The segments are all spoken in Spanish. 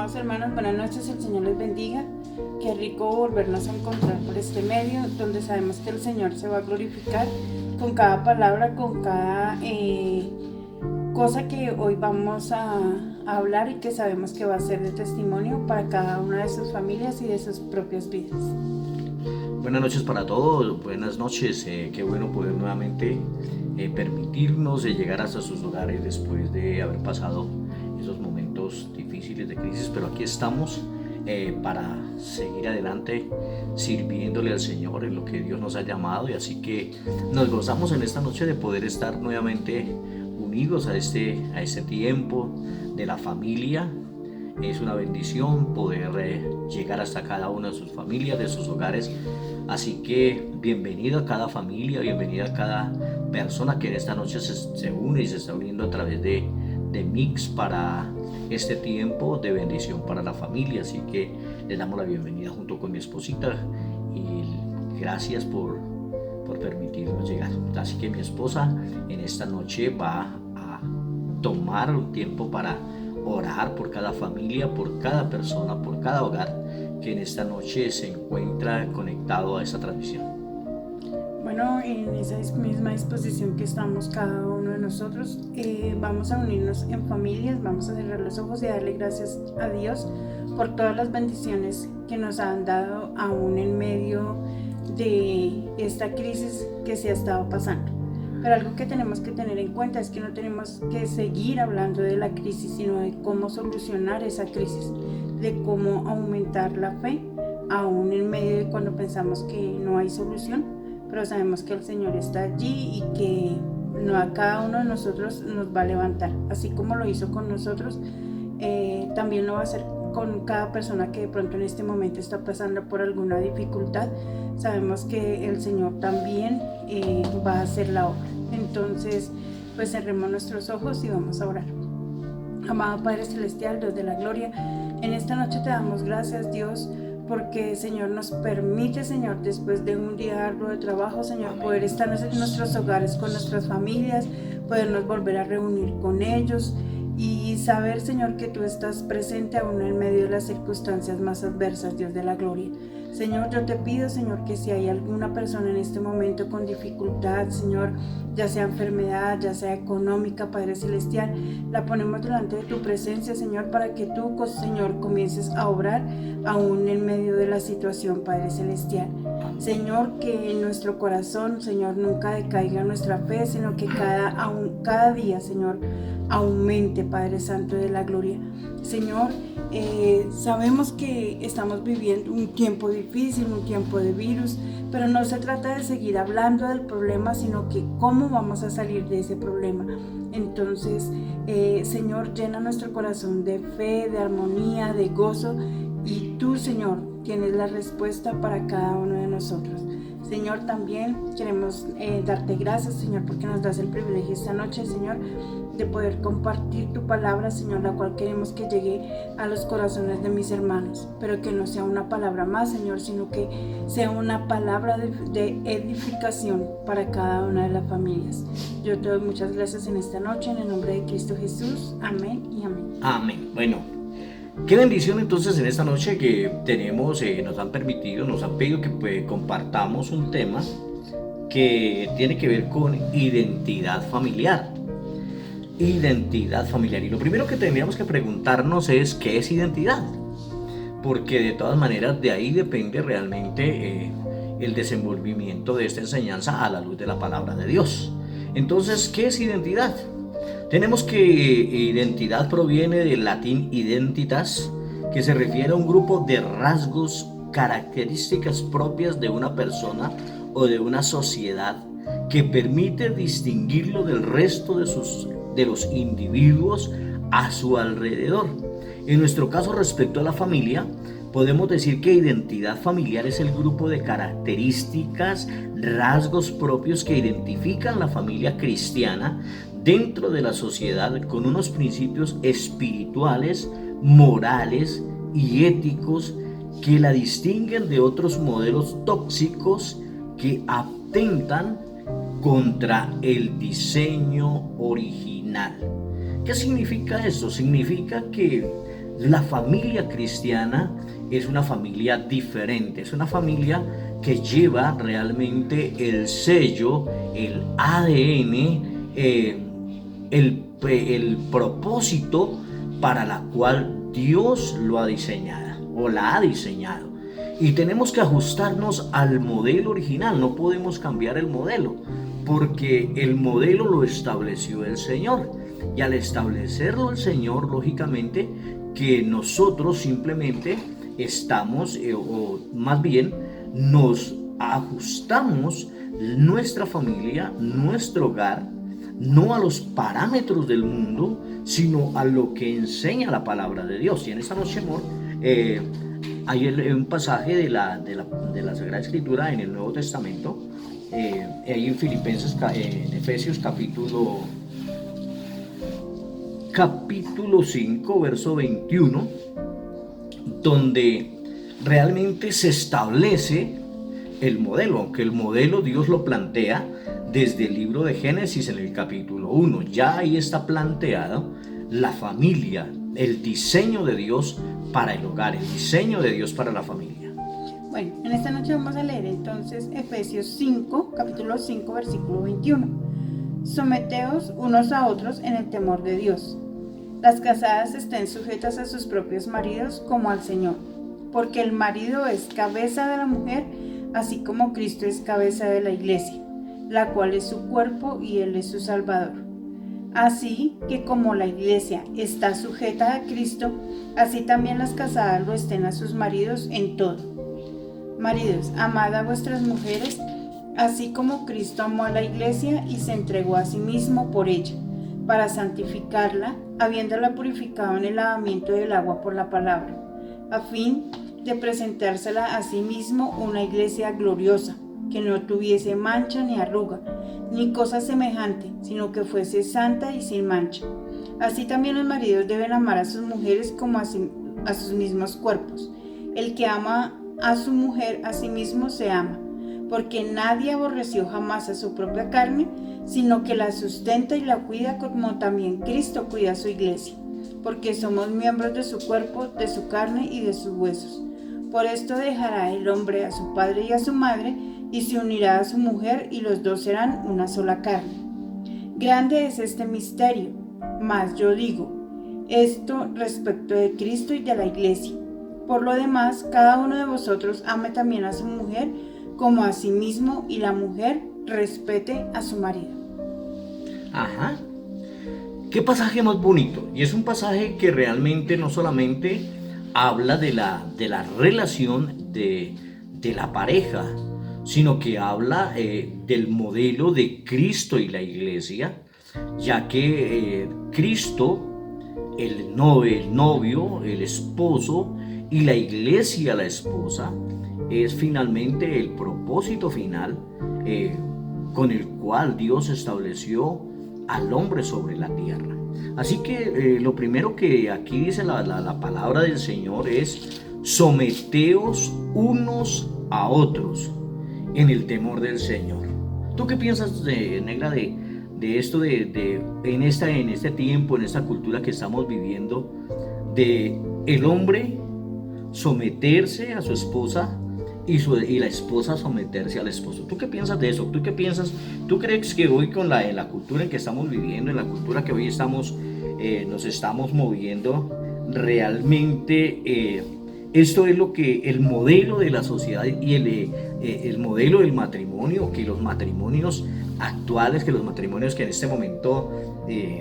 Amados hermanos, buenas noches, el Señor les bendiga. Qué rico volvernos a encontrar por este medio, donde sabemos que el Señor se va a glorificar con cada palabra, con cada cosa que hoy vamos a hablar y que sabemos que va a ser de testimonio para cada una de sus familias y de sus propias vidas. Buenas noches para todos, buenas noches, qué bueno poder nuevamente permitirnos llegar hasta sus hogares después de haber pasado esos momentos difíciles de crisis, pero aquí estamos para seguir adelante sirviéndole al Señor en lo que Dios nos ha llamado, y así que nos gozamos en esta noche de poder estar nuevamente unidos a este tiempo de la familia. Es una bendición poder llegar hasta cada una de sus familias, de sus hogares. Así que bienvenido a cada familia, bienvenida a cada persona que en esta noche se une y se está uniendo a través de Mix para este tiempo de bendición para la familia. Así que le damos la bienvenida junto con mi esposita y gracias por permitirnos llegar. Así que mi esposa en esta noche va a tomar un tiempo para orar por cada familia, por cada persona, por cada hogar que en esta noche se encuentra conectado a esta transmisión. Bueno, en esa misma disposición que estamos cada uno de nosotros, vamos a unirnos en familias, vamos a cerrar los ojos y darle gracias a Dios por todas las bendiciones que nos han dado aún en medio de esta crisis que se ha estado pasando. Pero algo que tenemos que tener en cuenta es que no tenemos que seguir hablando de la crisis, sino de cómo solucionar esa crisis, de cómo aumentar la fe, aún en medio de cuando pensamos que no hay solución, pero sabemos que el Señor está allí y que a cada uno de nosotros nos va a levantar. Así como lo hizo con nosotros, también lo va a hacer con cada persona que de pronto en este momento está pasando por alguna dificultad. Sabemos que el Señor también va a hacer la obra. Entonces, pues cerremos nuestros ojos y vamos a orar. Amado Padre Celestial, Dios de la gloria, en esta noche te damos gracias, Dios, porque, Señor, nos permite, Señor, después de un día arduo de trabajo, Señor, poder estar en nuestros hogares con nuestras familias, podernos volver a reunir con ellos y saber, Señor, que tú estás presente aún en medio de las circunstancias más adversas, Dios de la gloria. Señor, yo te pido, Señor, que si hay alguna persona en este momento con dificultad, Señor, ya sea enfermedad, ya sea económica, Padre Celestial, la ponemos delante de tu presencia, Señor, para que tú, Señor, comiences a obrar aún en medio de la situación, Padre Celestial. Señor, que en nuestro corazón, Señor, nunca decaiga nuestra fe, sino que cada día, Señor, aumente, Padre Santo de la gloria. Señor, sabemos que estamos viviendo un tiempo difícil, un tiempo de virus, pero no se trata de seguir hablando del problema, sino que cómo vamos a salir de ese problema. Entonces, Señor, llena nuestro corazón de fe, de armonía, de gozo, y tú, Señor, tienes la respuesta para cada uno de nosotros. Señor, también queremos darte gracias, Señor, porque nos das el privilegio esta noche, Señor, de poder compartir tu palabra, Señor, la cual queremos que llegue a los corazones de mis hermanos, pero que no sea una palabra más, Señor, sino que sea una palabra de edificación para cada una de las familias. Yo te doy muchas gracias en esta noche, en el nombre de Cristo Jesús. Amén y amén. Amén. Bueno, qué bendición entonces en esta noche que tenemos, nos han pedido que compartamos un tema que tiene que ver con identidad familiar. Identidad familiar. Y lo primero que tendríamos que preguntarnos es ¿qué es identidad? Porque de todas maneras de ahí depende realmente el desenvolvimiento de esta enseñanza a la luz de la palabra de Dios. Entonces, ¿qué es identidad? Tenemos que identidad proviene del latín identitas, que se refiere a un grupo de rasgos, características propias de una persona o de una sociedad que permite distinguirlo del resto de los individuos a su alrededor. En nuestro caso, respecto a la familia, podemos decir que identidad familiar es el grupo de características, rasgos propios que identifican la familia cristiana dentro de la sociedad con unos principios espirituales, morales y éticos que la distinguen de otros modelos tóxicos que atentan contra el diseño original. ¿Qué significa esto? Significa que La familia cristiana es una familia diferente, es una familia que lleva realmente el sello, el ADN, el propósito para la cual Dios lo ha diseñado o la ha diseñado. Y tenemos que ajustarnos al modelo original, no podemos cambiar el modelo, porque el modelo lo estableció el Señor. Y al establecerlo el Señor, lógicamente, que nosotros simplemente estamos, o más bien nos ajustamos nuestra familia, nuestro hogar, no a los parámetros del mundo, sino a lo que enseña la palabra de Dios. Y en esta noche, amor, hay un pasaje de la Sagrada Escritura en el Nuevo Testamento, ahí en Efesios capítulo 5, verso 21, donde realmente se establece el modelo, aunque el modelo Dios lo plantea desde el libro de Génesis en el capítulo 1. Ya ahí está planteado la familia, el diseño de Dios para el hogar, el diseño de Dios para la familia. Bueno, en esta noche vamos a leer entonces Efesios 5, capítulo 5, versículo 21. Someteos unos a otros en el temor de Dios. Las casadas estén sujetas a sus propios maridos como al Señor, porque el marido es cabeza de la mujer, así como Cristo es cabeza de la iglesia, la cual es su cuerpo y Él es su Salvador. Así que como la iglesia está sujeta a Cristo, así también las casadas lo estén a sus maridos en todo. Maridos, amad a vuestras mujeres, así como Cristo amó a la iglesia y se entregó a sí mismo por ella, para santificarla, habiéndola purificado en el lavamiento del agua por la palabra, a fin de presentársela a sí mismo una iglesia gloriosa, que no tuviese mancha ni arruga, ni cosa semejante, sino que fuese santa y sin mancha. Así también los maridos deben amar a sus mujeres como a sus mismos cuerpos. El que ama a su mujer a sí mismo se ama, porque nadie aborreció jamás a su propia carne, sino que la sustenta y la cuida, como también Cristo cuida a su iglesia, porque somos miembros de su cuerpo, de su carne y de sus huesos. Por esto dejará el hombre a su padre y a su madre, y se unirá a su mujer, y los dos serán una sola carne. Grande es este misterio, mas yo digo esto respecto de Cristo y de la iglesia. Por lo demás, cada uno de vosotros ame también a su mujer como a sí mismo, y la mujer respete a su marido. Ajá. Qué pasaje más bonito. Y es un pasaje que realmente no solamente habla de la relación de la pareja, sino que habla del modelo de Cristo y la iglesia, ya que Cristo, el novio, el esposo, y la iglesia, la esposa, es finalmente el propósito final con el cual Dios estableció al hombre sobre la tierra. Así que lo primero que aquí dice la palabra del Señor es: someteos unos a otros en el temor del Señor. ¿Tú qué piensas, negra, de esto, en este tiempo, en esta cultura que estamos viviendo, de el hombre someterse a su esposa y la esposa someterse al esposo? ¿Tú qué piensas de eso? ¿Tú qué piensas? ¿Tú crees que hoy, con la cultura en que estamos viviendo, en la cultura que hoy nos estamos moviendo, realmente esto es lo que el modelo de la sociedad y el modelo del matrimonio, que los matrimonios actuales, que los matrimonios que en este momento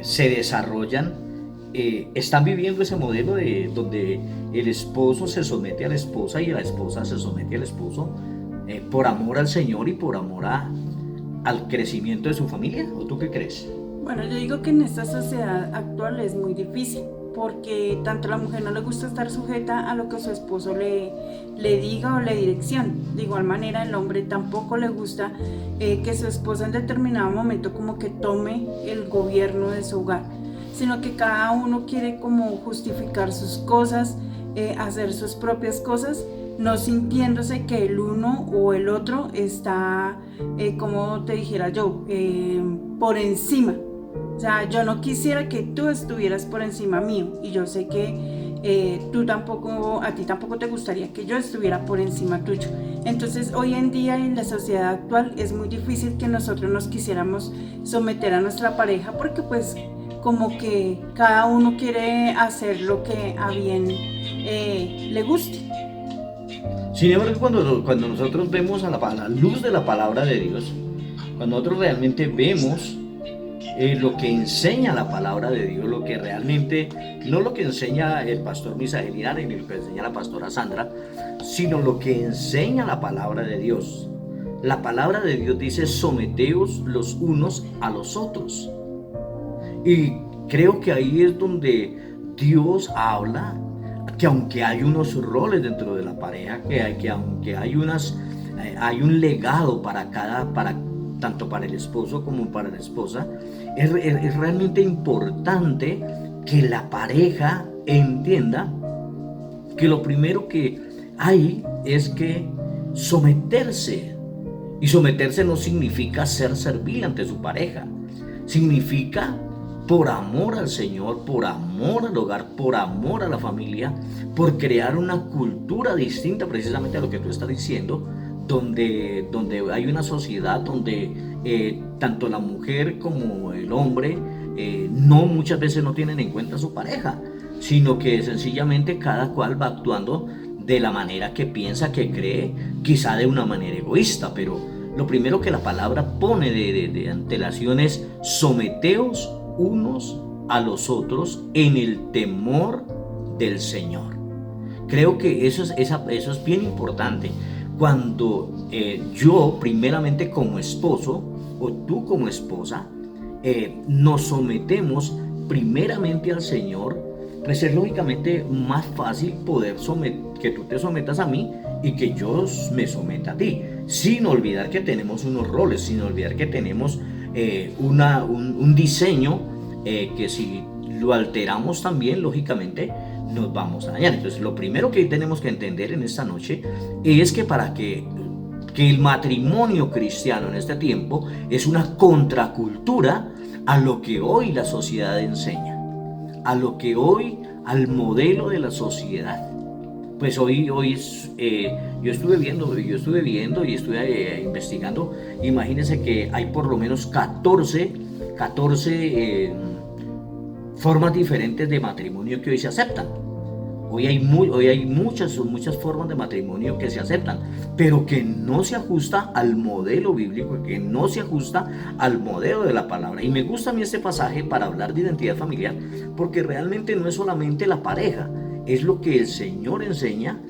se desarrollan, están viviendo ese modelo donde el esposo se somete a la esposa y la esposa se somete al esposo por amor al Señor y por amor al crecimiento de su familia? ¿O tú qué crees? Bueno, yo digo que en esta sociedad actual es muy difícil, porque tanto a la mujer no le gusta estar sujeta a lo que su esposo le diga o le direccione. De igual manera, el hombre tampoco le gusta que su esposa en determinado momento como que tome el gobierno de su hogar, sino que cada uno quiere como justificar sus cosas, hacer sus propias cosas, no sintiéndose que el uno o el otro está, como te dijera yo, por encima. O sea, yo no quisiera que tú estuvieras por encima mío, y yo sé que a ti tampoco te gustaría que yo estuviera por encima tuyo. Entonces hoy en día en la sociedad actual es muy difícil que nosotros nos quisiéramos someter a nuestra pareja, porque pues como que cada uno quiere hacer lo que a bien le guste. Sin embargo, cuando nosotros vemos a la luz de la palabra de Dios, cuando nosotros realmente vemos lo que enseña la palabra de Dios, lo que realmente, no lo que enseña el pastor Misael Linares ni lo que enseña la pastora Sandra, sino lo que enseña la palabra de Dios. La palabra de Dios dice: someteos los unos a los otros. Y creo que ahí es donde Dios habla que aunque hay unos roles dentro de la pareja, que aunque hay un legado tanto para el esposo como para la esposa, es realmente importante que la pareja entienda que lo primero que hay es que someterse. Y someterse no significa ser servil ante su pareja. Significa, por amor al Señor, por amor al hogar, por amor a la familia, por crear una cultura distinta precisamente a lo que tú estás diciendo, donde hay una sociedad donde tanto la mujer como el hombre muchas veces no tienen en cuenta a su pareja, sino que sencillamente cada cual va actuando de la manera que piensa, que cree, quizá de una manera egoísta, pero lo primero que la palabra pone de antelación es: someteos unos a los otros en el temor del Señor. Creo que eso es bien importante. Cuando yo, primeramente como esposo, o tú como esposa, nos sometemos primeramente al Señor, pues es lógicamente más fácil que tú te sometas a mí y que yo me someta a ti, sin olvidar que tenemos unos roles, sin olvidar que tenemos un diseño que si lo alteramos también, lógicamente, nos vamos a dañar. Entonces, lo primero que tenemos que entender en esta noche es que para que el matrimonio cristiano en este tiempo es una contracultura a lo que hoy la sociedad enseña, al modelo de la sociedad. Pues hoy yo estuve viendo y estuve investigando. Imagínense que hay por lo menos 14 formas diferentes de matrimonio que hoy se aceptan. Hoy hay muchas formas de matrimonio que se aceptan, pero que no se ajusta al modelo bíblico, que no se ajusta al modelo de la palabra. Y me gusta a mí este pasaje para hablar de identidad familiar, porque realmente no es solamente la pareja, es lo que el Señor enseña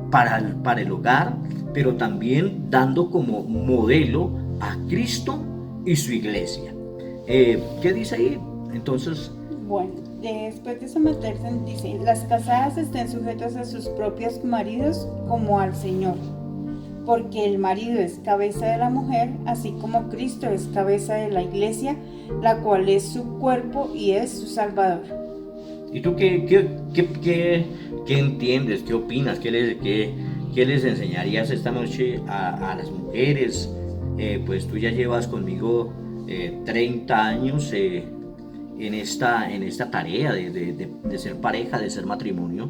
para el hogar, pero también dando como modelo a Cristo y su iglesia. ¿Qué dice ahí? Entonces, bueno, después de someterse, dice: las casadas estén sujetas a sus propios maridos como al Señor, porque el marido es cabeza de la mujer, así como Cristo es cabeza de la iglesia, la cual es su cuerpo y es su Salvador. ¿Y tú qué entiendes? ¿Qué opinas? ¿Qué les enseñarías esta noche a las mujeres? Pues tú ya llevas conmigo 30 años en esta tarea de ser pareja, de ser matrimonio.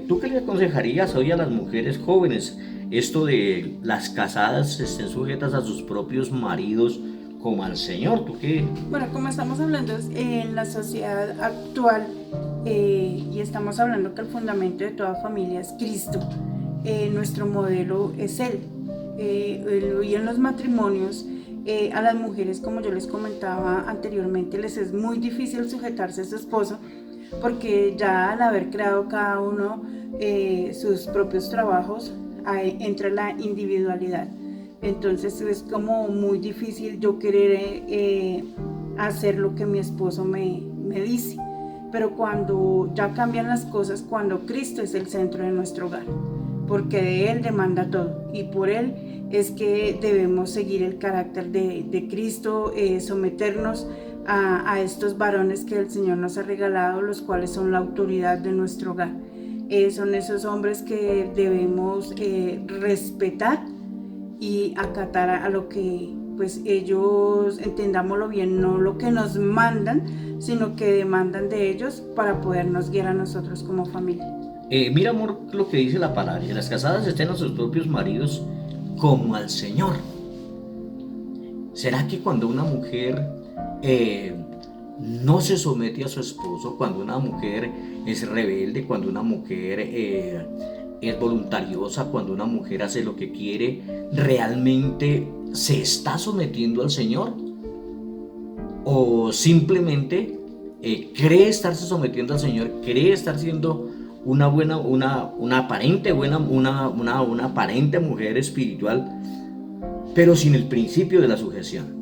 ¿Tú qué le aconsejarías hoy a las mujeres jóvenes? Esto de las casadas estén sujetas a sus propios maridos como al Señor. ¿Tú qué? Bueno, como estamos hablando en la sociedad actual, y estamos hablando que el fundamento de toda familia es Cristo, nuestro modelo es Él. Y en los matrimonios, a las mujeres, como yo les comentaba anteriormente, les es muy difícil sujetarse a su esposo, porque ya al haber creado cada uno sus propios trabajos, entra la individualidad. Entonces es como muy difícil yo querer hacer lo que mi esposo me dice. Pero cuando ya cambian las cosas, cuando Cristo es el centro de nuestro hogar, porque de Él demanda todo y por Él es que debemos seguir el carácter de Cristo, someternos a estos varones que el Señor nos ha regalado, los cuales son la autoridad de nuestro hogar. Son esos hombres que debemos respetar y acatar a lo que pues ellos, entendámoslo bien, no lo que nos mandan, sino que demandan de ellos para podernos guiar a nosotros como familia. Mira, amor, lo que dice la palabra: que las casadas estén a sus propios maridos como al Señor. ¿Será que cuando una mujer no se somete a su esposo, cuando una mujer es rebelde, cuando una mujer es voluntariosa, cuando una mujer hace lo que quiere, realmente se está sometiendo al Señor? ¿O simplemente cree estarse sometiendo al Señor, cree estar siendo una aparente buena, una aparente mujer espiritual, pero sin el principio de la sujeción?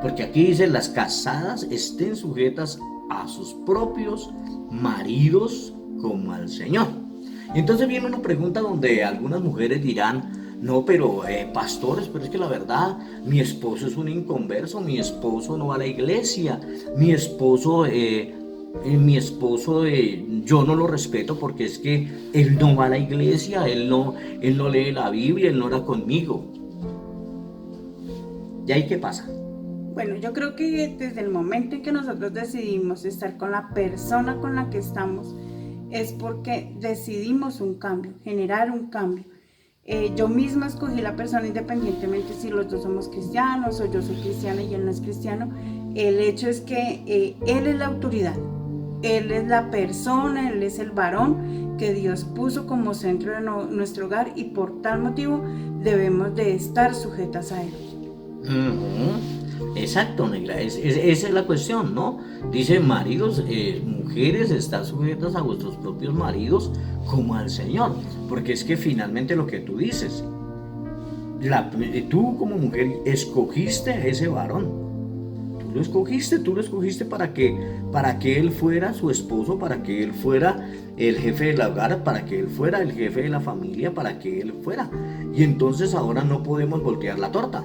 Porque aquí dice: las casadas estén sujetas a sus propios maridos como al Señor. Y entonces viene una pregunta donde algunas mujeres dirán: no, pero pastores, pero es que la verdad, mi esposo es un inconverso, mi esposo no va a la iglesia, mi esposo yo no lo respeto porque es que él no va a la iglesia, él no lee la Biblia, él no ora conmigo. ¿Y ahí qué pasa? Bueno, yo creo que desde el momento en que nosotros decidimos estar con la persona con la que estamos, es porque decidimos un cambio, generar un cambio. Yo misma escogí la persona independientemente si los dos somos cristianos o yo soy cristiana y él no es cristiano. El hecho es que él es la autoridad, él es la persona, él es el varón que Dios puso como centro de nuestro hogar, y por tal motivo debemos de estar sujetas a él. Exacto, negra, esa es la cuestión, ¿no? Dice: maridos, mujeres, están sujetas a vuestros propios maridos como al Señor. Porque es que finalmente lo que tú dices, tú como mujer escogiste a ese varón. Tú lo escogiste para que él fuera su esposo, para que él fuera el jefe del hogar, para que él fuera el jefe de la familia, para que él fuera. Y entonces ahora no podemos voltear la torta.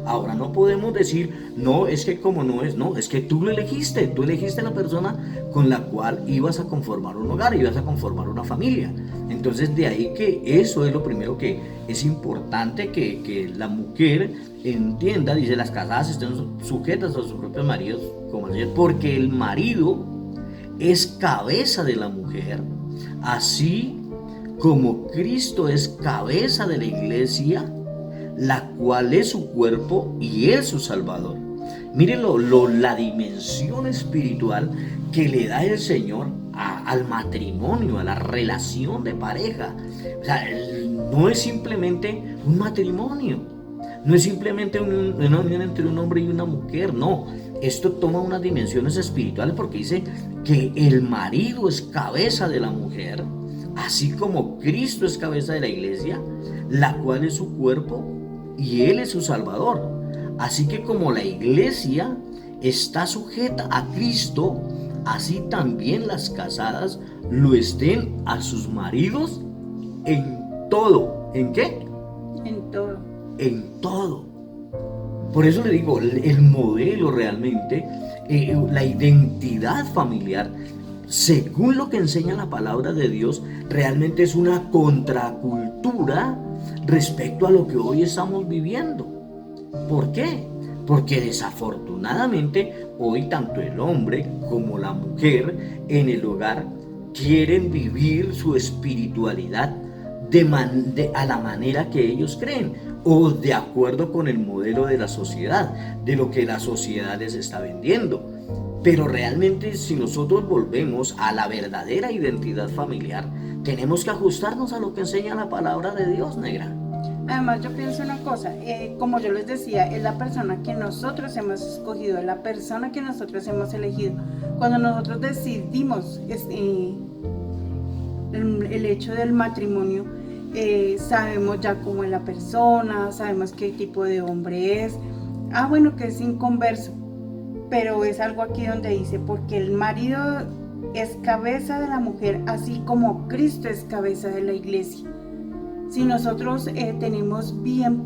Ahora no podemos decir: no, es que como no es, no, es que tú elegiste la persona con la cual ibas a conformar un hogar, ibas a conformar una familia. Entonces de ahí que eso es lo primero que es importante que la mujer entienda. Dice: las casadas estén sujetas a sus propios maridos como al Señor, porque el marido es cabeza de la mujer, así como Cristo es cabeza de la iglesia, la cual es su cuerpo y es su Salvador. Miren la dimensión espiritual que le da el Señor al matrimonio, a la relación de pareja. O sea, no es simplemente un matrimonio, no es simplemente una unión entre un hombre y una mujer, no. Esto toma unas dimensiones espirituales, porque dice que el marido es cabeza de la mujer, así como Cristo es cabeza de la iglesia, la cual es su cuerpo y Él es su Salvador. Así que como la iglesia está sujeta a Cristo, así también las casadas lo estén a sus maridos en todo. ¿En qué? En todo. En todo. Por eso le digo, el modelo realmente, la identidad familiar, según lo que enseña la palabra de Dios, realmente es una contracultura respecto a lo que hoy estamos viviendo. ¿Por qué? Porque desafortunadamente hoy tanto el hombre como la mujer en el hogar quieren vivir su espiritualidad a la manera que ellos creen, o de acuerdo con el modelo de la sociedad, de lo que la sociedad les está vendiendo. Pero realmente, si nosotros volvemos a la verdadera identidad familiar, tenemos que ajustarnos a lo que enseña la palabra de Dios, negra. Además, yo pienso una cosa, como yo les decía, es la persona que nosotros hemos escogido, es la persona que nosotros hemos elegido. Cuando nosotros decidimos el hecho del matrimonio, sabemos ya cómo es la persona, sabemos qué tipo de hombre es. Bueno, que es inconverso, pero es algo aquí donde dice: porque el marido es cabeza de la mujer, así como Cristo es cabeza de la iglesia. Si nosotros tenemos bien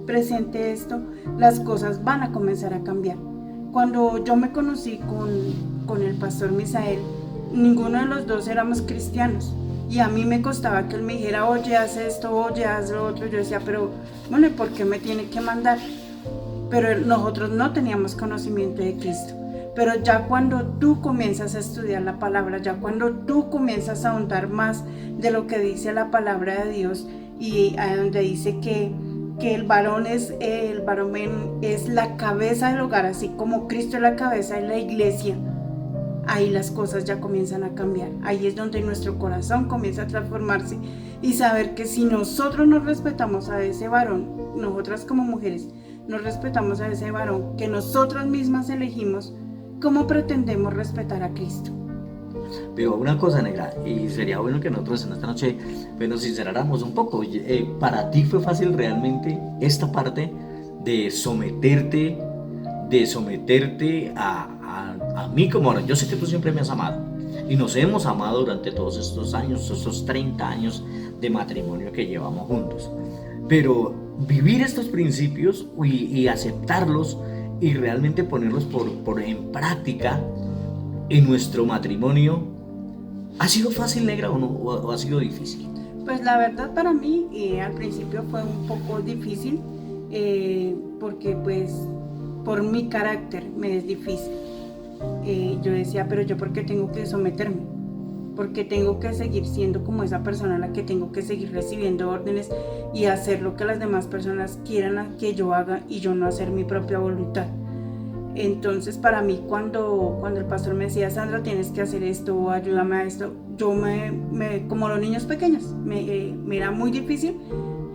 presente esto, las cosas van a comenzar a cambiar. Cuando yo me conocí con el pastor Misael, ninguno de los dos éramos cristianos. y a mí me costaba que él me dijera, oye, haz esto, oye, haz lo otro. Yo decía, pero bueno, ¿y por qué me tiene que mandar? Pero nosotros no teníamos conocimiento de Cristo. Pero ya cuando tú comienzas a estudiar la palabra, ya cuando tú comienzas a ahondar más de lo que dice la palabra de Dios, y a donde dice que el varón es la cabeza del hogar, así como Cristo es la cabeza de la iglesia, ahí las cosas ya comienzan a cambiar. Ahí es donde nuestro corazón comienza a transformarse y saber que si nosotros nos respetamos a ese varón, nosotras como mujeres nos respetamos a ese varón que nosotras mismas elegimos, ¿cómo pretendemos respetar a Cristo? Pero una cosa, negra, y sería bueno que nosotros en esta noche nos sinceráramos un poco. ¿Para ti fue fácil realmente esta parte de someterte a mí como ahora? Yo sé que tú siempre me has amado y nos hemos amado durante todos estos años, estos 30 años de matrimonio que llevamos juntos. Pero vivir estos principios y aceptarlos y realmente ponerlos en práctica en nuestro matrimonio, ¿ha sido fácil, negra, o no? ¿O ha sido difícil? Pues la verdad para mí al principio fue un poco difícil, porque pues por mi carácter me es difícil. Yo decía, pero yo ¿por qué tengo que someterme? ¿Por qué tengo que seguir siendo como esa persona a la que tengo que seguir recibiendo órdenes y hacer lo que las demás personas quieran que yo haga y yo no hacer mi propia voluntad? Entonces para mí cuando el pastor me decía, Sandra, tienes que hacer esto, ayúdame a esto, yo como los niños pequeños, me era muy difícil,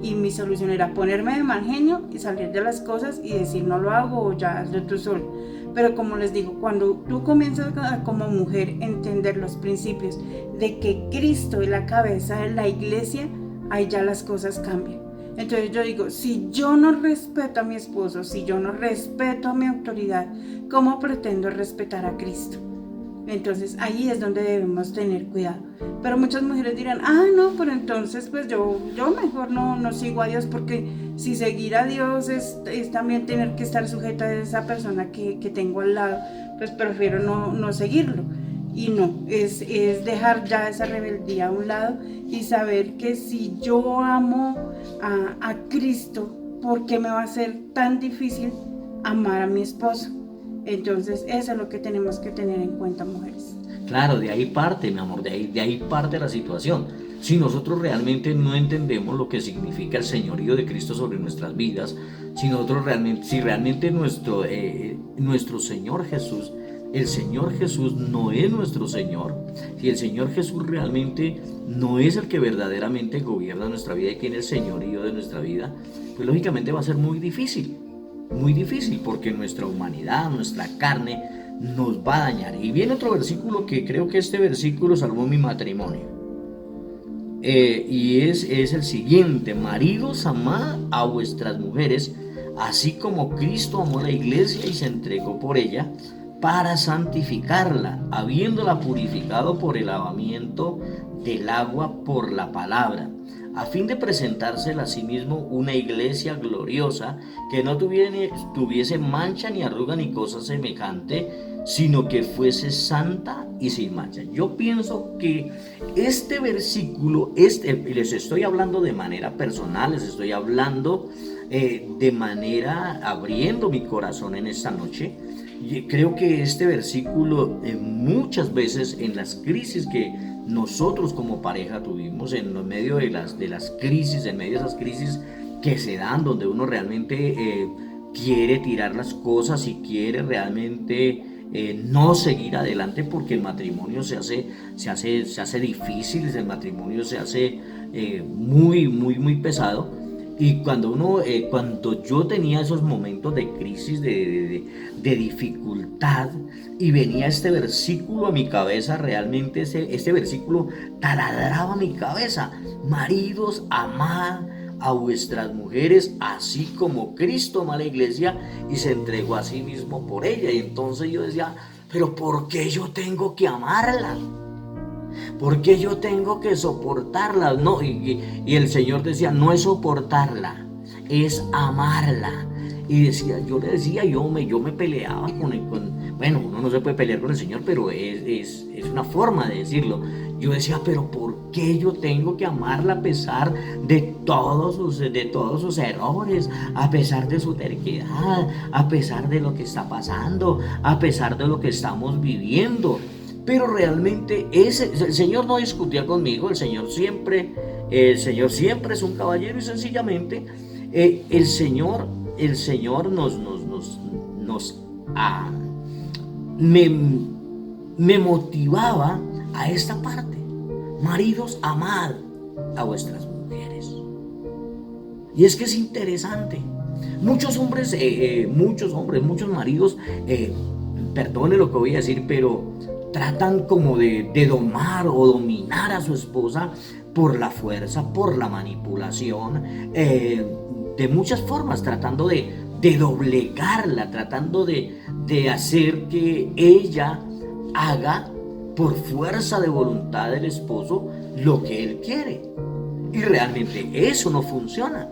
y mi solución era ponerme de mal genio y salir de las cosas y decir no lo hago o ya hazlo tú solo. Pero como les digo, cuando tú comienzas como mujer a entender los principios de que Cristo es la cabeza de la iglesia, ahí ya las cosas cambian. Entonces yo digo, si yo no respeto a mi esposo, si yo no respeto a mi autoridad, ¿cómo pretendo respetar a Cristo? Entonces ahí es donde debemos tener cuidado. Pero muchas mujeres dirán, no, pero entonces pues yo mejor no sigo a Dios, porque si seguir a Dios es también tener que estar sujeta a esa persona que tengo al lado, pues prefiero no seguirlo. Y no, es dejar ya esa rebeldía a un lado y saber que si yo amo a Cristo, ¿por qué me va a ser tan difícil amar a mi esposo? Entonces eso es lo que tenemos que tener en cuenta, mujeres. Claro, de ahí parte, mi amor, de ahí parte la situación. Si nosotros realmente no entendemos lo que significa el señorío de Cristo sobre nuestras vidas, si realmente nuestro Señor Jesús, el Señor Jesús no es nuestro Señor, si el Señor Jesús realmente no es el que verdaderamente gobierna nuestra vida y tiene el señorío de nuestra vida, pues lógicamente va a ser muy difícil, porque nuestra humanidad, nuestra carne nos va a dañar. Y viene otro versículo que creo que este versículo salvó mi matrimonio, y es el siguiente: maridos, amad a vuestras mujeres, así como Cristo amó a la iglesia y se entregó por ella para santificarla, habiéndola purificado por el lavamiento del agua por la palabra, a fin de presentársela a sí mismo una iglesia gloriosa, que no tuviese mancha ni arruga ni cosa semejante, sino que fuese santa y sin mancha. Yo pienso que este versículo, les estoy hablando de manera personal, les estoy hablando de manera abriendo mi corazón en esta noche. Creo que este versículo muchas veces en las crisis que nosotros como pareja tuvimos, en medio de las crisis, en medio de esas crisis que se dan, donde uno realmente quiere tirar las cosas y quiere realmente no seguir adelante, porque el matrimonio se hace difícil, el matrimonio se hace muy pesado. Y cuando yo tenía esos momentos de crisis, de dificultad, y venía este versículo a mi cabeza, realmente este versículo taladraba mi cabeza: maridos, amad a vuestras mujeres, así como Cristo amó a la iglesia y se entregó a sí mismo por ella. Y entonces yo decía, pero ¿por qué yo tengo que amarla? ¿Por qué yo tengo que soportarla? No, y el Señor decía, no es soportarla, es amarla. Y yo le decía, yo me peleaba bueno, uno no se puede pelear con el Señor, pero es una forma de decirlo. Yo decía, pero ¿por qué yo tengo que amarla a pesar de todos sus errores, a pesar de su terquedad, a pesar de lo que está pasando, a pesar de lo que estamos viviendo? Pero realmente el Señor no discutía conmigo, el Señor siempre es un caballero, y sencillamente el Señor me motivaba a esta parte. Maridos, amad a vuestras mujeres. Y es que es interesante. Muchos maridos, perdone lo que voy a decir, pero tratan como de domar o dominar a su esposa por la fuerza, por la manipulación, de muchas formas, tratando de doblegarla, tratando de hacer que ella haga por fuerza de voluntad del esposo lo que él quiere. Y realmente eso no funciona.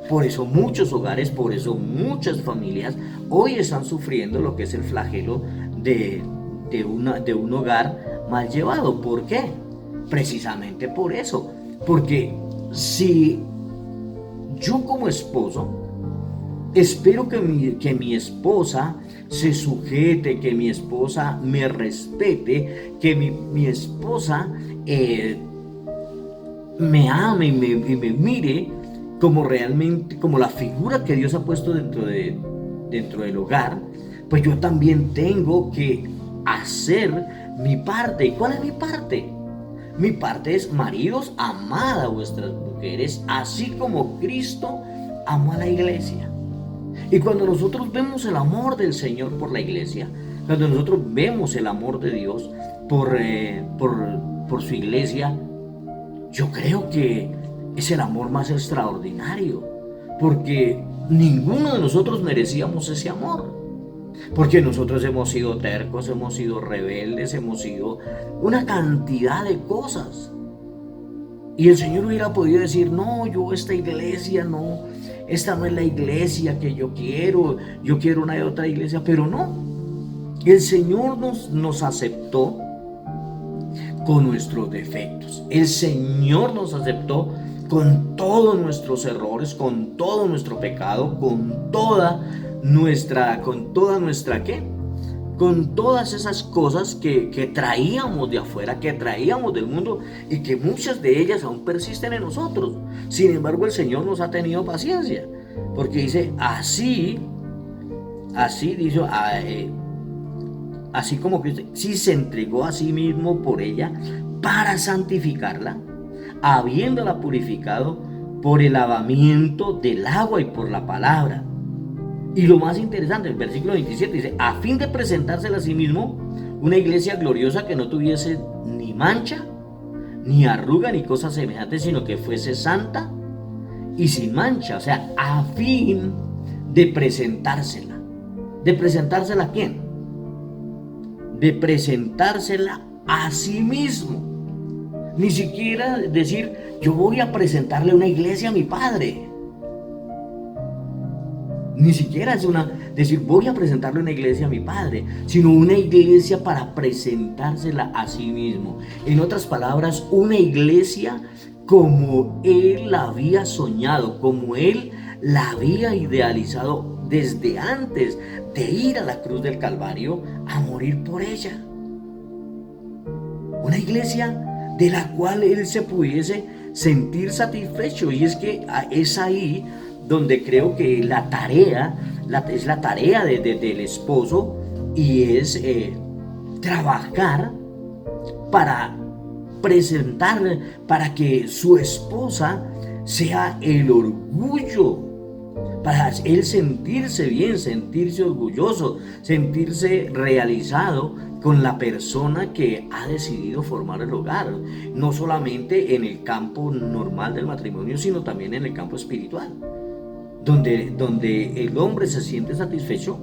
Por eso muchos hogares, por eso muchas familias hoy están sufriendo lo que es el flagelo de un hogar mal llevado. ¿Por qué? Precisamente por eso. Porque si yo como esposo espero que mi esposa se sujete, que mi esposa me respete, que mi esposa me ame y me mire como realmente, como la figura que Dios ha puesto dentro del hogar, pues yo también tengo que hacer mi parte. ¿Y cuál es mi parte? Mi parte es: maridos, amad a vuestras mujeres, así como Cristo amó a la iglesia. Y cuando nosotros vemos el amor del Señor por la iglesia, cuando nosotros vemos el amor de Dios por su iglesia, yo creo que es el amor más extraordinario, porque ninguno de nosotros merecíamos ese amor, porque nosotros hemos sido tercos, hemos sido rebeldes, hemos sido una cantidad de cosas. Y el Señor hubiera podido decir: no, esta iglesia no, esta no es la iglesia que yo quiero una de otra iglesia. Pero no, el Señor nos aceptó con nuestros defectos. El Señor nos aceptó con todos nuestros errores, con todo nuestro pecado, con todas esas cosas que traíamos de afuera, que traíamos del mundo, y que muchas de ellas aún persisten en nosotros. Sin embargo, el Señor nos ha tenido paciencia, porque dice: así dice, así como Cristo sí se entregó a sí mismo por ella, para santificarla, habiéndola purificado por el lavamiento del agua y por la palabra. Y lo más interesante, el versículo 27 dice: a fin de presentársela a sí mismo una iglesia gloriosa, que no tuviese ni mancha, ni arruga, ni cosas semejantes, sino que fuese santa y sin mancha. O sea, a fin de presentársela. ¿De presentársela a quién? De presentársela a sí mismo. Ni siquiera decir: yo voy a presentarle una iglesia a mi padre. Ni siquiera es decir: voy a presentarle una iglesia a mi padre, sino una iglesia para presentársela a sí mismo. En otras palabras, una iglesia como Él la había soñado, como Él la había idealizado desde antes de ir a la cruz del Calvario a morir por ella. Una iglesia de la cual Él se pudiese sentir satisfecho. Y es que es ahí donde creo que la tarea del esposo, y es trabajar para presentar, para que su esposa sea el orgullo, para él sentirse bien, sentirse orgulloso, sentirse realizado con la persona que ha decidido formar el hogar, no solamente en el campo normal del matrimonio, sino también en el campo espiritual, donde el hombre se siente satisfecho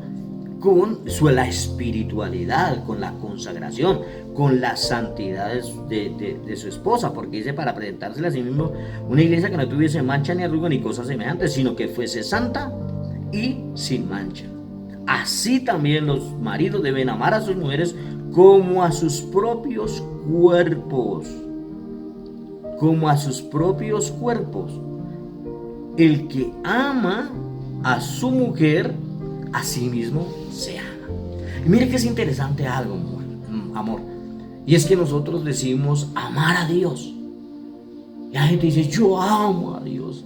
con la espiritualidad, con la consagración, con la santidad de su esposa, porque dice: para presentársela a sí mismo una iglesia que no tuviese mancha, ni arruga, ni cosas semejantes, sino que fuese santa y sin mancha. Así también los maridos deben amar a sus mujeres como a sus propios cuerpos. Como a sus propios cuerpos. El que ama a su mujer, a sí mismo se ama. Y mire que es interesante algo, amor. Y es que nosotros decimos amar a Dios. Y la gente dice, yo amo a Dios.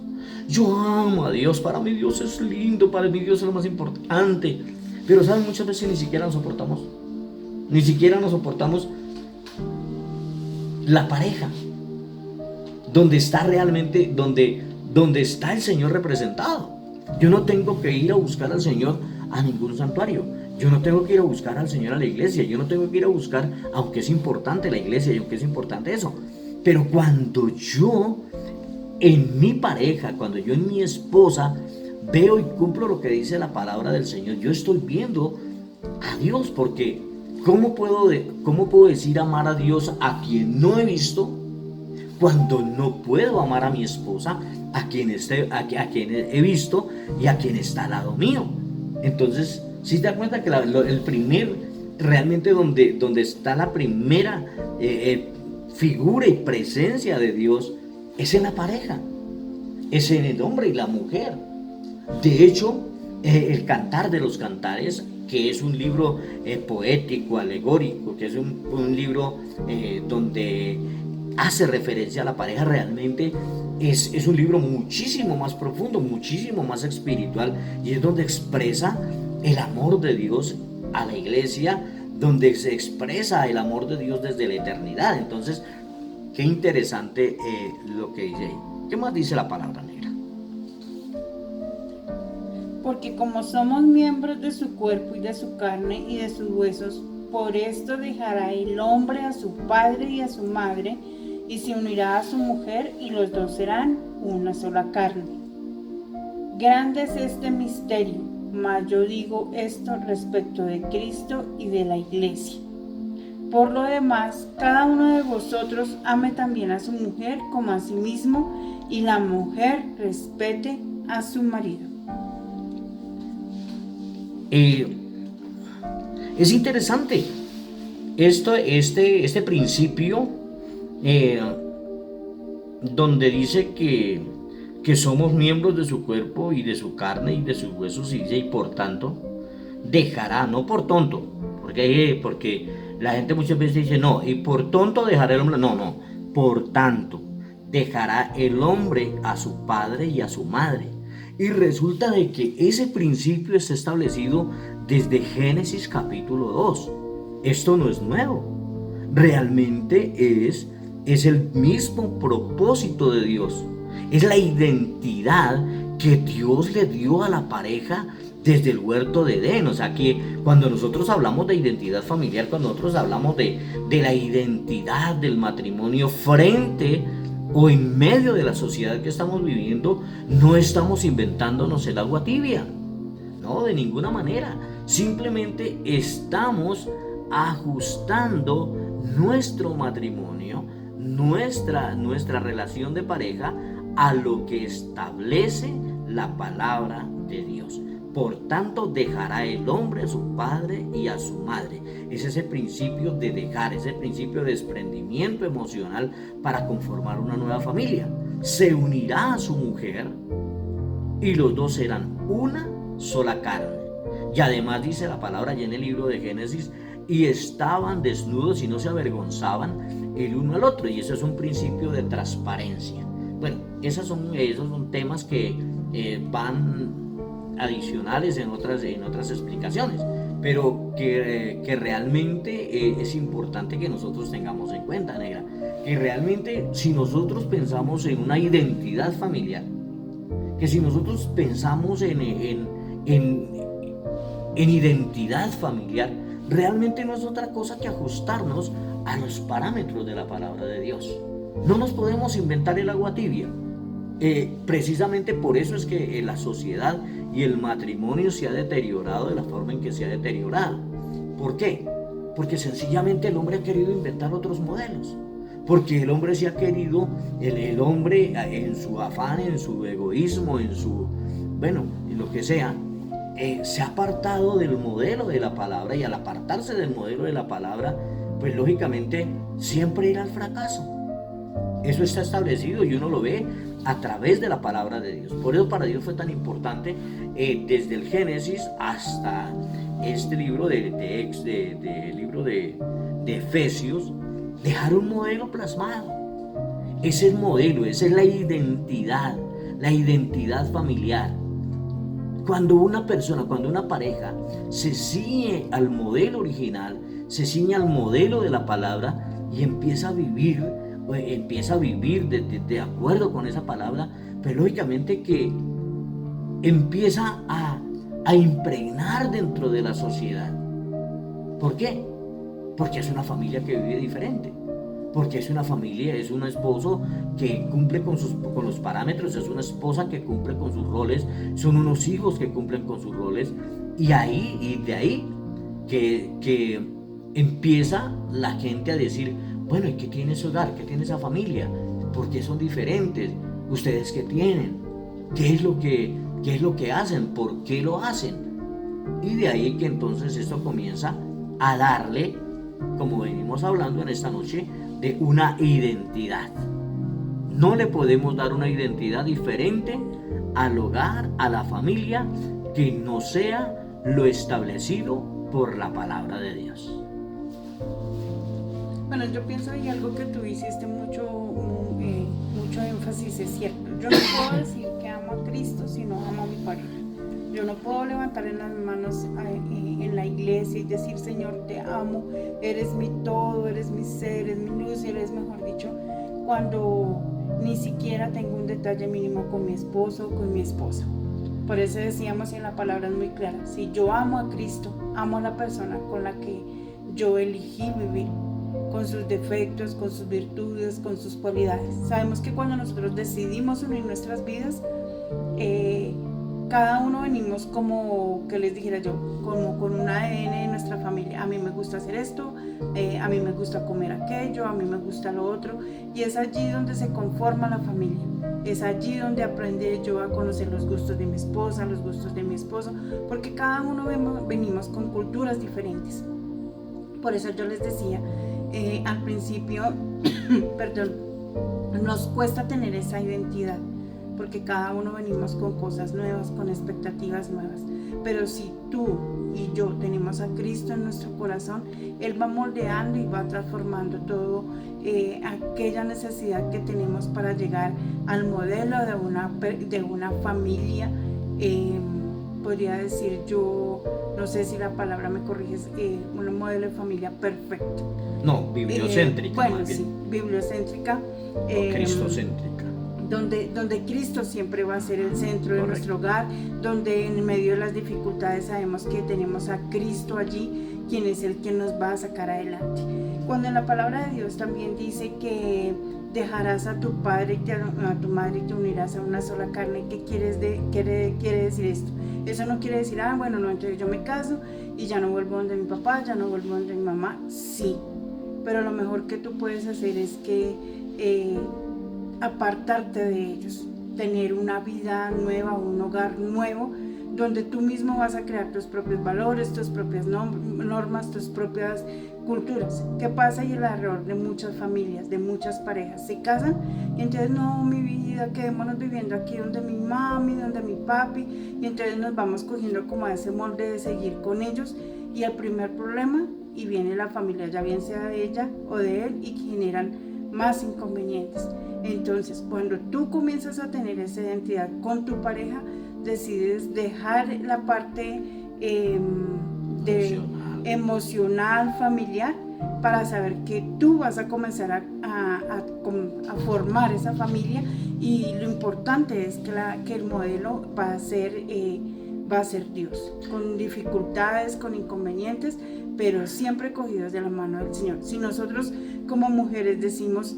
Yo amo a Dios. Para mí Dios es lindo. Para mí Dios es lo más importante. Pero ¿saben? Muchas veces ni siquiera nos soportamos. Ni siquiera nos soportamos la pareja. Donde está realmente, donde está el Señor representado. Yo no tengo que ir a buscar al Señor a ningún santuario. Yo no tengo que ir a buscar al Señor a la iglesia. Yo no tengo que ir a buscar, aunque es importante la iglesia y aunque es importante eso. Pero cuando yo en mi pareja, cuando yo en mi esposa veo y cumplo lo que dice la palabra del Señor, yo estoy viendo a Dios. Porque ¿cómo puedo decir amar a Dios a quien no he visto? Cuando no puedo amar a mi esposa, a quien he visto y a quien está al lado mío. Entonces, si te das cuenta que el primer, realmente donde está la primera figura y presencia de Dios, es en la pareja, es en el hombre y la mujer. De hecho, el Cantar de los Cantares, que es un libro poético, alegórico, que es un libro donde hace referencia a la pareja, realmente es un libro muchísimo más profundo, muchísimo más espiritual, y es donde expresa el amor de Dios a la iglesia, donde se expresa el amor de Dios desde la eternidad. Entonces, qué interesante lo que dice ahí. ¿Qué más dice la palabra, negra? Porque como somos miembros de su cuerpo y de su carne y de sus huesos, por esto dejará el hombre a su padre y a su madre, y se unirá a su mujer, y los dos serán una sola carne. Grande es este misterio, mas yo digo esto respecto de Cristo y de la iglesia. Por lo demás, cada uno de vosotros ame también a su mujer como a sí mismo, y la mujer respete a su marido. Es interesante este principio, donde dice que somos miembros de su cuerpo y de su carne y de sus huesos, y dice, y por tanto dejará, no por tonto, porque la gente muchas veces dice, no, y por tonto dejará el hombre, no, por tanto dejará el hombre a su padre y a su madre. Y resulta de que ese principio está establecido desde Génesis capítulo 2. Esto no es nuevo, realmente es el mismo propósito de Dios. Es la identidad que Dios le dio a la pareja desde el huerto de Edén. O sea que cuando nosotros hablamos de identidad familiar, cuando nosotros hablamos de la identidad del matrimonio frente o en medio de la sociedad que estamos viviendo, no estamos inventándonos el agua tibia. No, de ninguna manera. Simplemente estamos ajustando nuestro matrimonio, nuestra relación de pareja a lo que establece la palabra de Dios. Por tanto, dejará el hombre a su padre y a su madre. Es ese principio de dejar, ese principio de desprendimiento emocional para conformar una nueva familia. Se unirá a su mujer y los dos serán una sola carne. Y además dice la palabra allá en el libro de Génesis, y estaban desnudos y no se avergonzaban el uno al otro. Y eso es un principio de transparencia. Bueno, esos son temas que van adicionales en otras explicaciones, pero que realmente es importante que nosotros tengamos en cuenta, negra, que realmente si nosotros pensamos en una identidad familiar, que si nosotros pensamos en identidad familiar, realmente no es otra cosa que ajustarnos a los parámetros de la palabra de Dios. No nos podemos inventar el agua tibia. Precisamente por eso es que la sociedad y el matrimonio se ha deteriorado de la forma en que se ha deteriorado. ¿Por qué? Porque sencillamente el hombre ha querido inventar otros modelos. Porque el hombre se ha querido, el hombre en su afán, en su egoísmo, en lo que sea, se ha apartado del modelo de la palabra, y al apartarse del modelo de la palabra, pues lógicamente siempre irá al fracaso. Eso está establecido y uno lo ve a través de la palabra de Dios. Por eso para Dios fue tan importante, desde el Génesis hasta este libro libro de Efesios, dejar un modelo plasmado. Ese es el modelo, esa es la identidad familiar. Cuando una persona, cuando una pareja se ciñe al modelo original, se ciñe al modelo de la palabra y empieza a vivir de acuerdo con esa palabra, pues lógicamente que empieza a impregnar dentro de la sociedad. ¿Por qué? Porque es una familia que vive diferente. Porque es una familia, es un esposo que cumple con los parámetros, es una esposa que cumple con sus roles, son unos hijos que cumplen con sus roles, y de ahí que empieza la gente a decir, bueno, ¿y qué tiene ese hogar? ¿Qué tiene esa familia? ¿Por qué son diferentes? ¿Ustedes qué tienen? ¿Qué es lo que hacen? ¿Por qué lo hacen? Y de ahí que entonces esto comienza a darle, como venimos hablando en esta noche, de una identidad. No le podemos dar una identidad diferente al hogar, a la familia, que no sea lo establecido por la palabra de Dios. Bueno, yo pienso y algo que tú hiciste mucho énfasis, es cierto. Yo no puedo decir que amo a Cristo si no amo a mi pareja. Yo no puedo levantar en las manos en la iglesia y decir, Señor, te amo, eres mi todo, eres mi ser, eres mi luz, eres, mejor dicho, cuando ni siquiera tengo un detalle mínimo con mi esposo o con mi esposa. Por eso decíamos, y en la palabra es muy clara, si yo amo a Cristo, amo a la persona con la que yo elegí vivir, con sus defectos, con sus virtudes, con sus cualidades. Sabemos que cuando nosotros decidimos unir nuestras vidas, cada uno venimos como, que les dijera yo, como con un ADN de nuestra familia. A mí me gusta hacer esto, a mí me gusta comer aquello, a mí me gusta lo otro, y es allí donde se conforma la familia. Es allí donde aprendí yo a conocer los gustos de mi esposa, los gustos de mi esposo, porque cada uno venimos con culturas diferentes. Por eso yo les decía al principio, perdón, nos cuesta tener esa identidad, porque cada uno venimos con cosas nuevas, con expectativas nuevas. Pero si tú y yo tenemos a Cristo en nuestro corazón, Él va moldeando y va transformando todo, aquella necesidad que tenemos para llegar al modelo de una familia, podría decir yo, no sé si la palabra me corriges, un modelo de familia perfecto. No, bibliocéntrica. Bueno, sí, bibliocéntrica. Cristocéntrica. Donde Cristo siempre va a ser el centro de nuestro hogar, donde en medio de las dificultades sabemos que tenemos a Cristo allí, quien es el que nos va a sacar adelante. Cuando en la palabra de Dios también dice que dejarás a tu padre y a tu madre y te unirás a una sola carne, ¿qué quiere decir esto? Eso no quiere decir, bueno, no, entonces yo me caso y ya no vuelvo donde mi papá, ya no vuelvo donde mi mamá. Sí, pero lo mejor que tú puedes hacer es que apartarte de ellos, tener una vida nueva, un hogar nuevo, donde tú mismo vas a crear tus propios valores, tus propias normas, tus propias culturas. ¿Qué pasa? Y el error de muchas familias, de muchas parejas, se casan y entonces, no, mi vida, quedémonos viviendo aquí donde mi mami, donde mi papi, y entonces nos vamos cogiendo como a ese molde de seguir con ellos, y el primer problema, y viene la familia, ya bien sea de ella o de él, y generan más inconvenientes. Entonces, cuando tú comienzas a tener esa identidad con tu pareja, decides dejar la parte emocional, familiar, para saber que tú vas a comenzar a formar esa familia, y lo importante es que el modelo va a ser Dios, con dificultades, con inconvenientes, pero siempre cogidos de la mano del Señor. Si nosotros como mujeres decimos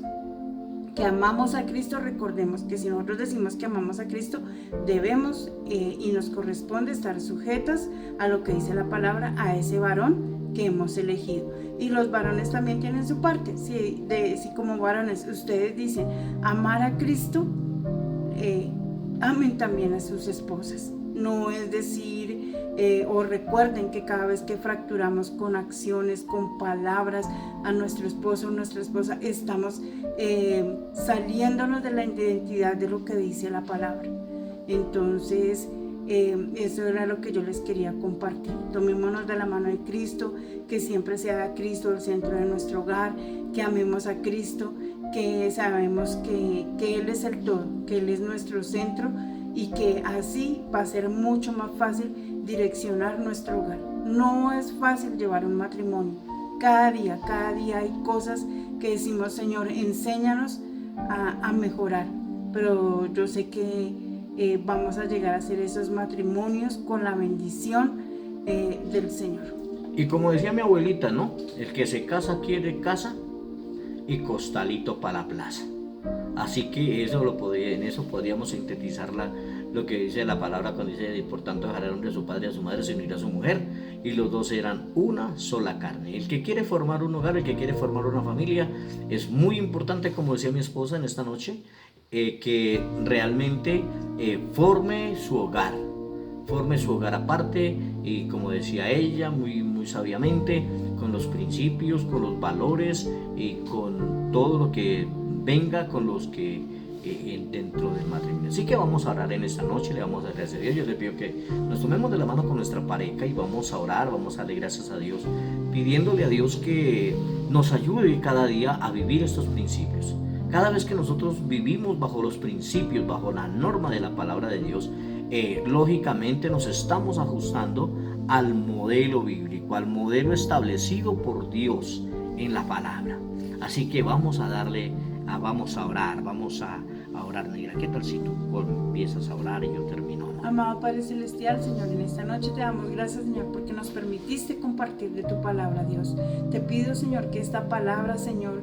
que amamos a Cristo, recordemos que si nosotros decimos que amamos a Cristo, debemos y nos corresponde estar sujetas a lo que dice la palabra, a ese varón que hemos elegido. Y los varones también tienen su parte. Si como varones ustedes dicen amar a Cristo, amen también a sus esposas. No es decir o recuerden que cada vez que fracturamos con acciones, con palabras a nuestro esposo o nuestra esposa, estamos saliéndonos de la identidad de lo que dice la palabra. Entonces, eso era lo que yo les quería compartir. Tomémonos de la mano de Cristo, que siempre sea Cristo el centro de nuestro hogar, que amemos a Cristo, que sabemos que Él es el todo, que Él es nuestro centro, y que así va a ser mucho más fácil direccionar nuestro hogar. No es fácil llevar un matrimonio. Cada día hay cosas que decimos, Señor, enséñanos a mejorar, pero yo sé que vamos a llegar a hacer esos matrimonios con la bendición del Señor. Y como decía mi abuelita, ¿no? El que se casa quiere casa y costalito para la plaza. Así que en eso podríamos sintetizar lo que dice la palabra cuando dice: por tanto dejará el hombre a su padre y a su madre, se unirá a su mujer, y los dos serán una sola carne. El que quiere formar un hogar, el que quiere formar una familia, es muy importante, como decía mi esposa en esta noche, que realmente forme su hogar aparte, y como decía ella muy sabiamente, con los principios, con los valores y con todo lo que venga con los que dentro del matrimonio. Así que vamos a orar en esta noche, le vamos a agradecer a Dios. Yo le pido que nos tomemos de la mano con nuestra pareja y vamos a orar, vamos a darle gracias a Dios, pidiéndole a Dios que nos ayude cada día a vivir estos principios. Cada vez que nosotros vivimos bajo los principios, bajo la norma de la palabra de Dios, lógicamente nos estamos ajustando al modelo bíblico, al modelo establecido por Dios en la palabra. Así que vamos a orar, negra. ¿Qué tal si tú empiezas a orar y yo termino? Amado Padre Celestial, Señor, en esta noche te damos gracias, Señor, porque nos permitiste compartir de tu palabra, Dios. Te pido, Señor, que esta palabra, Señor,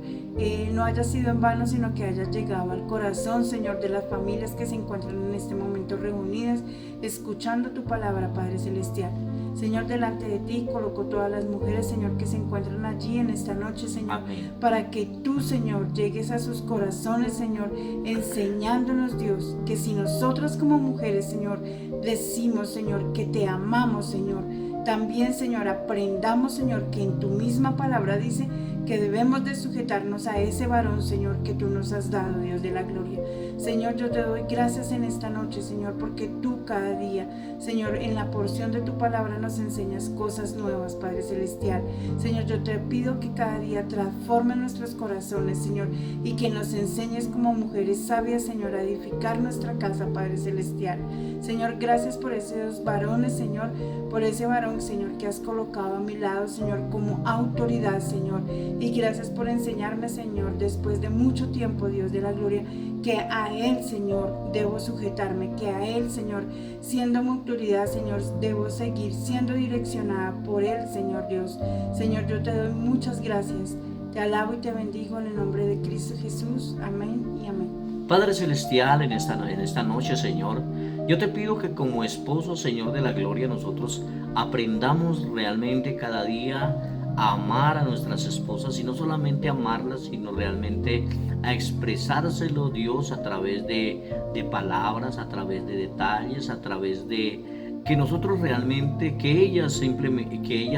no haya sido en vano, sino que haya llegado al corazón, Señor, de las familias que se encuentran en este momento reunidas, escuchando tu palabra, Padre Celestial. Señor, delante de ti coloco todas las mujeres, Señor, que se encuentran allí en esta noche, Señor. Amén. Para que tú, Señor, llegues a sus corazones, Señor, enseñándonos, Dios, que si nosotras como mujeres, Señor, decimos, Señor, que te amamos, Señor, también, Señor, aprendamos, Señor, que en tu misma palabra dice que debemos de sujetarnos a ese varón, Señor, que tú nos has dado, Dios de la gloria. Señor, yo te doy gracias en esta noche, Señor, porque tú cada día, Señor, en la porción de tu palabra nos enseñas cosas nuevas, Padre Celestial. Señor, yo te pido que cada día transforme nuestros corazones, Señor, y que nos enseñes como mujeres sabias, Señor, a edificar nuestra casa, Padre Celestial. Señor, gracias por esos varones, Señor, por ese varón, Señor, que has colocado a mi lado, Señor, como autoridad, Señor. Y gracias por enseñarme, Señor, después de mucho tiempo, Dios de la gloria, que a Él, Señor, debo sujetarme, que a Él, Señor, siendo mi autoridad, Señor, debo seguir siendo direccionada por Él, Señor Dios. Señor, yo te doy muchas gracias, te alabo y te bendigo en el nombre de Cristo Jesús. Amén y amén. Padre Celestial, en esta noche, Señor, yo te pido que como esposo, Señor de la gloria, nosotros aprendamos realmente cada día a amar a nuestras esposas, y no solamente amarlas, sino realmente a expresárselo, Dios, a través de palabras, a través de detalles, a través de que nosotros realmente, que ellas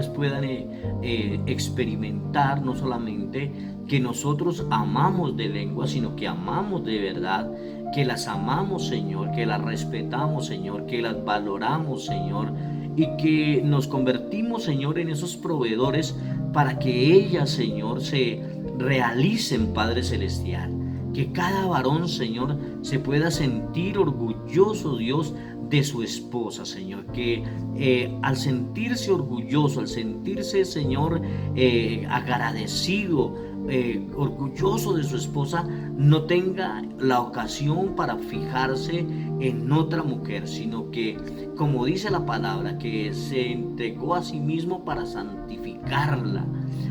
puedan experimentar no solamente que nosotros amamos de lengua, sino que amamos de verdad, que las amamos, Señor, que las respetamos, Señor, que las valoramos, Señor, y que nos convertimos, Señor, en esos proveedores para que ellas, Señor, se realicen, Padre Celestial. Que cada varón, Señor, se pueda sentir orgulloso, Dios, de su esposa, Señor. Que al sentirse orgulloso, al sentirse, Señor, agradecido, orgulloso de su esposa, no tenga la ocasión para fijarse en otra mujer, sino que, como dice la palabra, que se entregó a sí mismo para santificarla,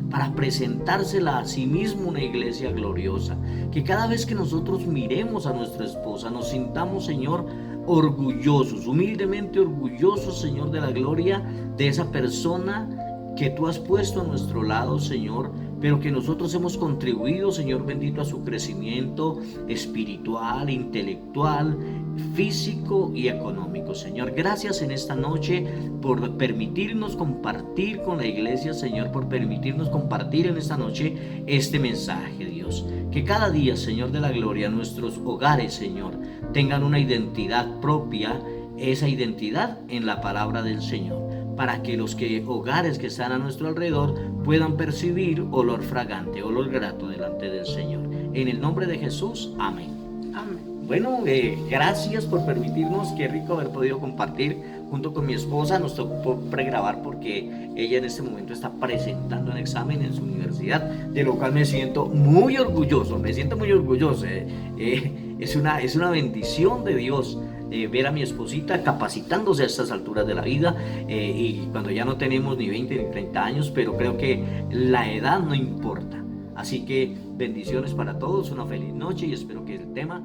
para presentársela a sí mismo una iglesia gloriosa. Que cada vez que nosotros miremos a nuestra esposa, nos sintamos, Señor, orgullosos, humildemente orgullosos, Señor de la gloria, de esa persona que tú has puesto a nuestro lado, Señor, pero que nosotros hemos contribuido, Señor bendito, a su crecimiento espiritual, intelectual, físico y económico. Señor, gracias en esta noche por permitirnos compartir con la iglesia, Señor, por permitirnos compartir en esta noche este mensaje, Dios. Que cada día, Señor de la gloria, nuestros hogares, Señor, tengan una identidad propia, esa identidad en la palabra del Señor, para que los hogares que están a nuestro alrededor puedan percibir olor fragante, olor grato delante del Señor. En el nombre de Jesús, amén. Amén. Bueno, gracias por permitirnos. Qué rico haber podido compartir junto con mi esposa. Nos tocó pregrabar porque ella en este momento está presentando un examen en su universidad, de lo cual me siento muy orgulloso. Es una bendición de Dios ver a mi esposita capacitándose a estas alturas de la vida, y cuando ya no tenemos ni 20 ni 30 años, pero creo que la edad no importa. Así que bendiciones para todos, una feliz noche, y espero que el tema